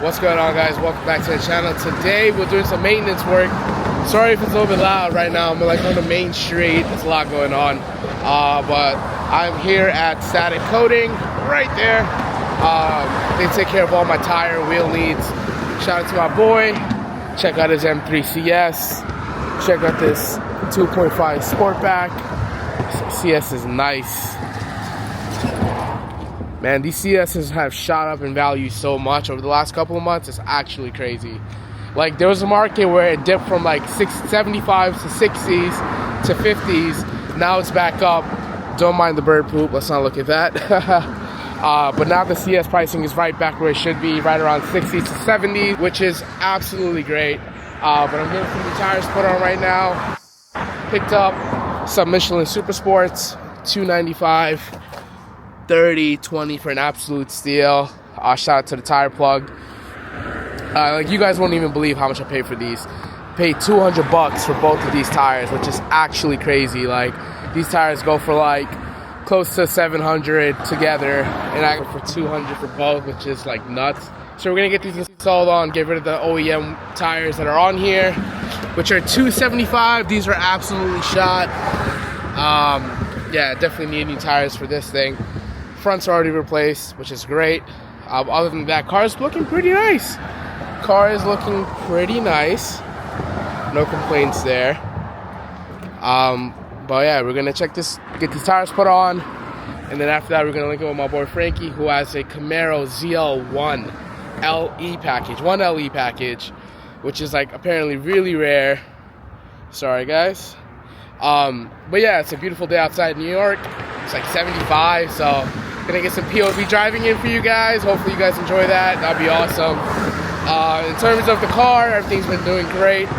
What's going on, guys? Welcome back to the channel. Today we're doing some maintenance work. Sorry if it's a little bit loud right now. I'm like on the main street. There's a lot going on, but I'm here at Static Coating right there. They take care of all my tire and wheel needs. Shout out to my boy. Check out his M3 CS. Check out this 2.5 Sportback. CS is nice. Man, these CSs have shot up in value so much over the last couple of months. It's actually crazy. Like, there was a market where it dipped from like 75s to 60s to 50s. Now it's back up. Don't mind the bird poop. Let's not look at that. But now the CS pricing is right back where it should be, right around 60s to 70s, which is absolutely great. But I'm getting some new tires put on right now. Picked up some Michelin Super Sports, $295. 30-20 for an absolute steal. Shout out to the tire plug. Like, you guys won't even believe how much I paid for these. Paid $200 for both of these tires, which is actually crazy. Like, these tires go for like close to $700 together, and I go for $200 for both, which is like nuts. So we're gonna get these installed on, get rid of the OEM tires that are on here, which are $275. These are absolutely shot. Yeah, definitely need new tires for this thing. Fronts are already replaced, which is great. Other than that, car is looking pretty nice. Car is looking pretty nice. No complaints there. But yeah, we're gonna get these tires put on, and then after that, we're gonna link up with my boy Frankie, who has a Camaro ZL1 LE package, 1LE package, which is like apparently really rare. Sorry, guys. But yeah, it's a beautiful day outside New York. It's like 75, so gonna get some POV driving in for you guys. Hopefully you guys enjoy that. That'd be awesome. In terms of the car, everything's been doing great.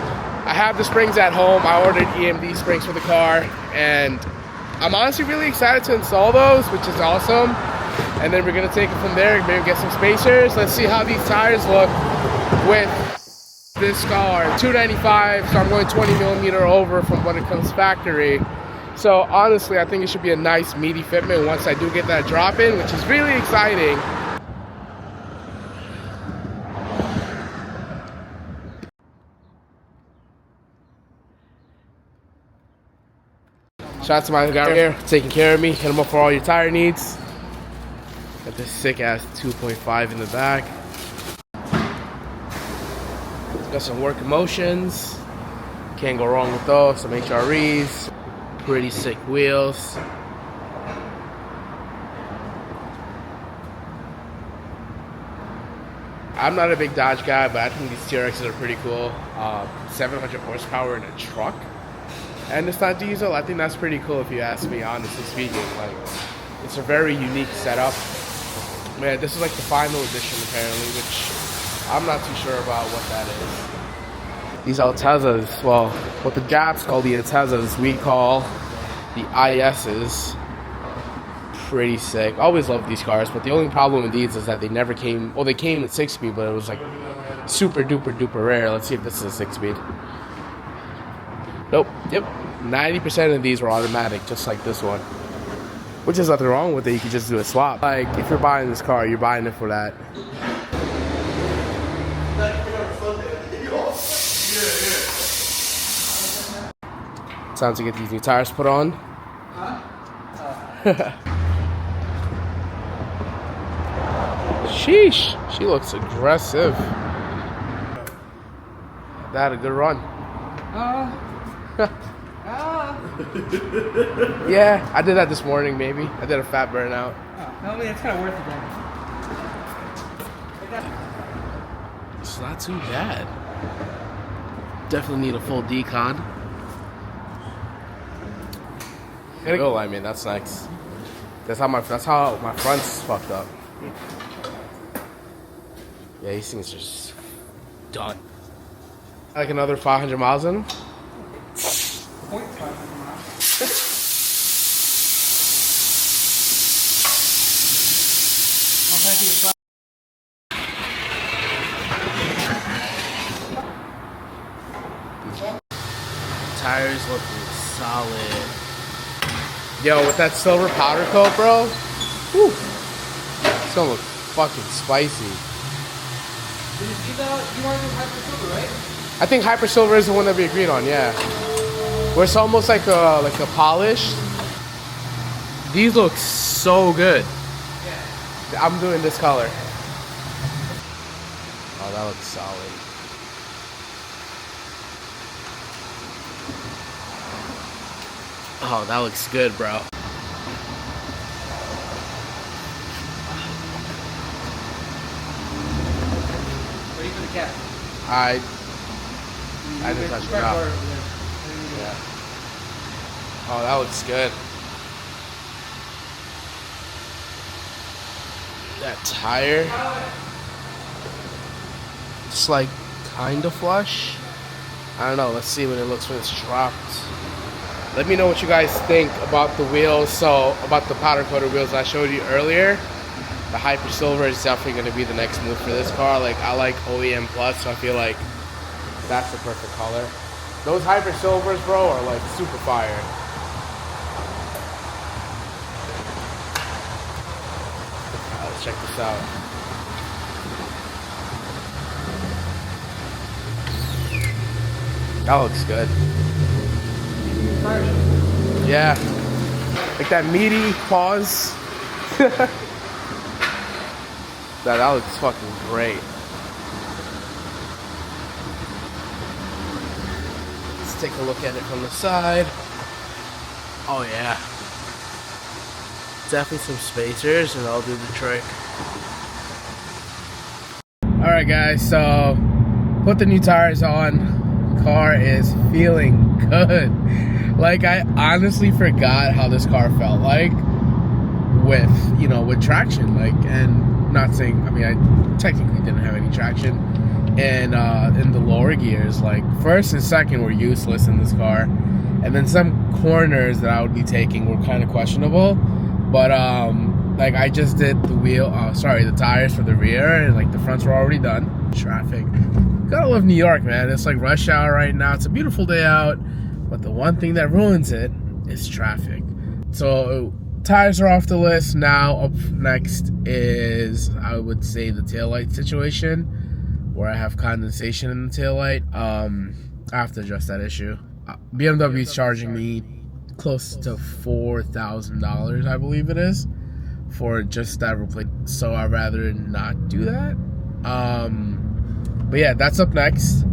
I have the springs at home. I ordered EMD springs for the car, and I'm honestly really excited to install those, which is awesome. And then we're gonna take it from there, maybe get some spacers. Let's see how these tires look with this car. $295, so I'm going 20mm over from when it comes factory. So honestly, I think it should be a nice meaty fitment once I do get that drop in, which is really exciting. Shout out to my guy here, taking care of me, hit him up for all your tire needs. Got this sick ass 2.5 in the back. Got some work emotions. Can't go wrong with those. Some HREs. Pretty sick wheels. I'm not a big Dodge guy, but I think these TRXs are pretty cool. 700 horsepower in a truck, and it's not diesel. I think that's pretty cool if you ask me, honestly speaking. Like, it's a very unique setup. Man, this is like the final edition apparently, which I'm not too sure about what that is. These Altezas, well, what the Japs call the Altezas, we call the ISs. Pretty sick. I always loved these cars, but the only problem with these is that they never came, well, they came at 6-speed, but it was like super duper duper rare. Let's see if this is a 6-speed. Nope. Yep. 90% of these were automatic, just like this one. Which is nothing wrong with it. You can just do a swap. Like, if you're buying this car, you're buying it for that. Time to get these new tires put on. Sheesh, she looks aggressive. That had a good run. Yeah, I did that this morning, maybe. I did a fat burnout. Oh, no, I mean, it's kind of worth it then. It's not too bad. Definitely need a full decon. Oh, I mean, that's nice. That's how my front's fucked up. Yeah, these things are just done. Like another 500 miles in them. 0.5 miles. Tires looking solid. Yo, with that silver powder coat, bro. Whew. It's gonna look fucking spicy. Did you see you want to do Hyper Silver, right? I think Hyper Silver is the one that we agreed on, yeah. Where it's almost like a polish. These look so good. Yeah. I'm doing this color. Oh, that looks solid. Oh, that looks good, bro. Ready for the cap? I didn't touch it out. Yeah. Oh, that looks good. That tire, it's like kind of flush. I don't know. Let's see when it looks when it's dropped. Let me know what you guys think about the wheels. So about the powder coated wheels I showed you earlier. The Hyper Silver is definitely going to be the next move for this car. Like I like OEM Plus, so I feel like that's the perfect color. Those Hyper Silvers, bro, are like super fire. Let's check this out. That looks good. Yeah. Like that meaty pause. That looks fucking great. Let's take a look at it from the side. Oh yeah. Definitely some spacers and I'll do the trick. Alright guys, so put the new tires on. Car is feeling good. Like I honestly forgot how this car felt like with traction. Like, and not saying, I mean, I technically didn't have any traction. And in the lower gears, like first and second were useless in this car. And then some corners that I would be taking were kind of questionable. But like I just did the tires for the rear, and like the fronts were already done. Traffic. Gotta love New York, man. It's like rush hour right now. It's a beautiful day out, but the one thing that ruins it is traffic. So tires are off the list. Now up next is, I would say, the taillight situation, where I have condensation in the taillight. I have to address that issue. BMW is charging me close to $4,000, I believe it is, for just that replacement. So I'd rather not do that. But yeah, that's up next.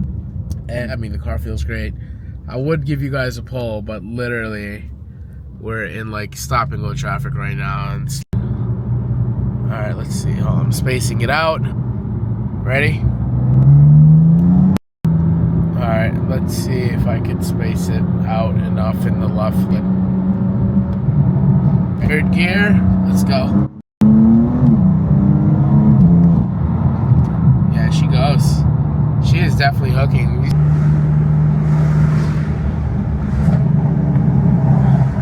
And I mean, the car feels great. I would give you guys a poll, but literally we're in like stop and go traffic right now. And all right, let's see. Oh, I'm spacing it out. Ready? All right, let's see if I can space it out enough in the left lip. Third gear, let's go. Yeah, she goes. She is definitely hooking.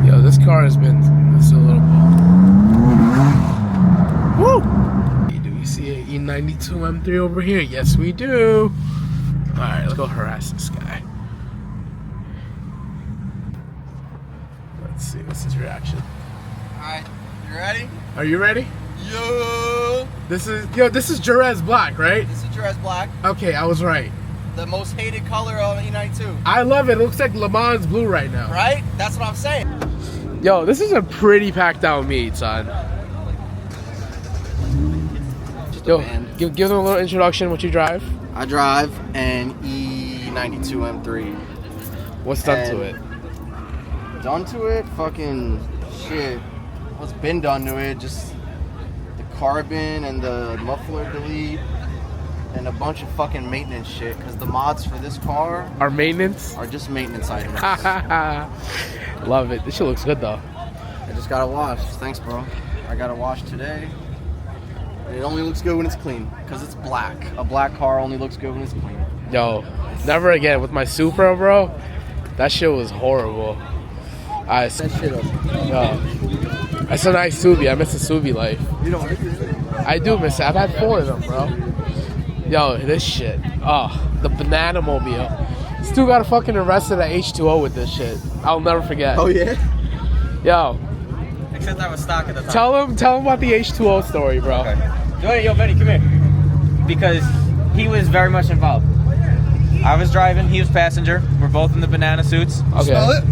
Yo, this car has been just a little. Woo! Do we see an E92 M3 over here? Yes, we do. All right, let's go harass this guy. Let's see what's his reaction. All right, you ready? Are you ready? Yo! This is Jerez Black, right? This is Jerez Black. Okay, I was right. The most hated color on E92. I love it. It looks like Le Mans blue right now. Right? That's what I'm saying. Yo, this is a pretty packed out meet, son. Yo, give them a little introduction. What you drive? I drive an E92 M3. What's done to it? Done to it? Fucking shit. What's been done to it? Just the carbon and the muffler delete and a bunch of fucking maintenance shit. Because the mods for this car Our maintenance? are just maintenance items. Love it. This shit looks good though. I just got it washed. Thanks, bro. I got it washed today. And it only looks good when it's clean. Because it's black. A black car only looks good when it's clean. Yo, never again. With my Supra, bro, that shit was horrible. That shit up. Yo, that's a nice Subi. I miss the Subi life. You don't like it? I do miss it. I've had 4 of them, bro. Yo, this shit. Oh, the banana mobile. Still got fucking arrested at H2O with this shit. I'll never forget. Oh, yeah? Yo. Except I was stock at the time. Tell him about the H2O story, bro. Okay. Yo, Benny, come here. Because he was very much involved. I was driving, he was passenger. We're both in the banana suits. Okay. Smell it?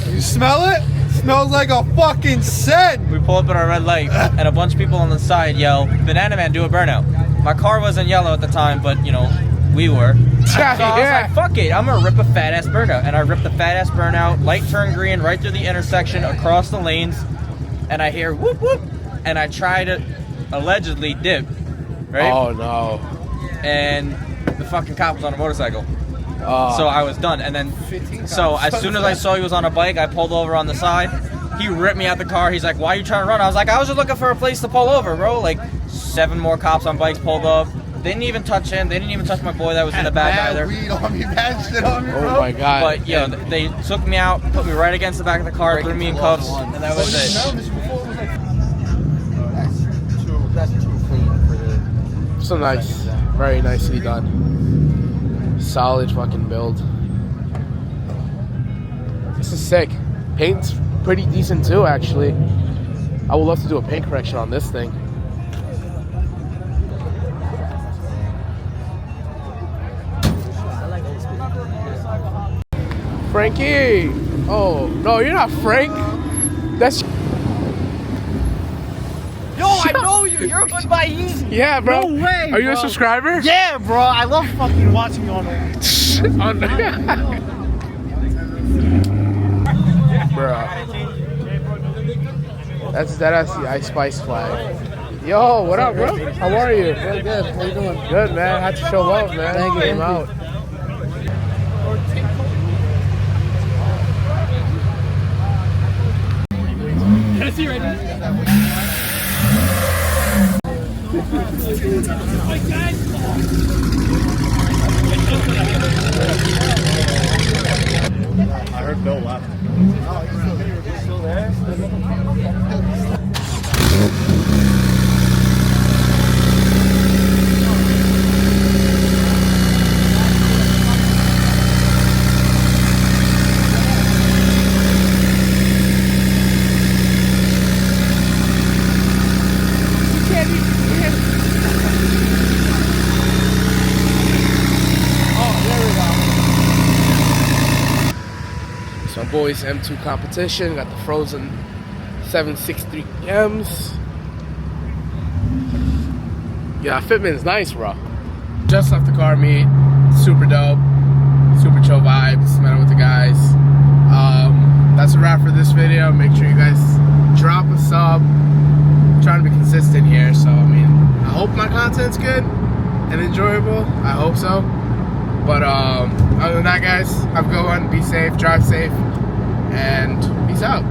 You smell it? Smells like a fucking sin. We pull up at our red light, and a bunch of people on the side yell, "Banana Man, do a burnout." My car wasn't yellow at the time, but you know, we were. So I was like, fuck it, I'm gonna rip a fat ass burnout. And I ripped the fat ass burnout, light turned green right through the intersection, across the lanes, and I hear whoop whoop, and I try to allegedly dip, right? Oh no. And the fucking cop was on a motorcycle. So I was done. And then, so as soon as I saw he was on a bike, I pulled over on the side. He ripped me out the car. He's like, "Why are you trying to run?" I was like, "I was just looking for a place to pull over, bro." Like 7 more cops on bikes pulled up. They didn't even touch him. They didn't even touch my boy that was in the back either. Weed on me, bad shit on me, bro. Oh my god. But yeah, they took me out, put me right against the back of the car, threw me in cuffs, and that was it. That's too clean for the. So nice. Very nicely done. Solid fucking build. This is sick. Paint's pretty decent too, actually. I would love to do a paint correction on this thing. Frankie! Oh, no, you're not Frank. That's... Yo, I know you. You're a good by easy. Yeah, bro. No way, Are you a bro. subscriber? Yeah, bro. I love fucking watching you on Bro. That's the Ice Spice flag. Yo, what up, bro? How are you? Good, good. How you doing? Good, man. Had to show love, man. Thank you. Came out. I heard Bill left. He's still there? So boys, M2 competition. Got the frozen 763 M's. Yeah, fitment's nice, bro. Just left the car meet. Super dope. Super chill vibes. Met up with the guys. That's a wrap for this video. Make sure you guys drop a sub. I'm trying to be consistent here, so I mean, I hope my content's good and enjoyable. I hope so. But other than that, guys, have a good one. Be safe, drive safe, and peace out.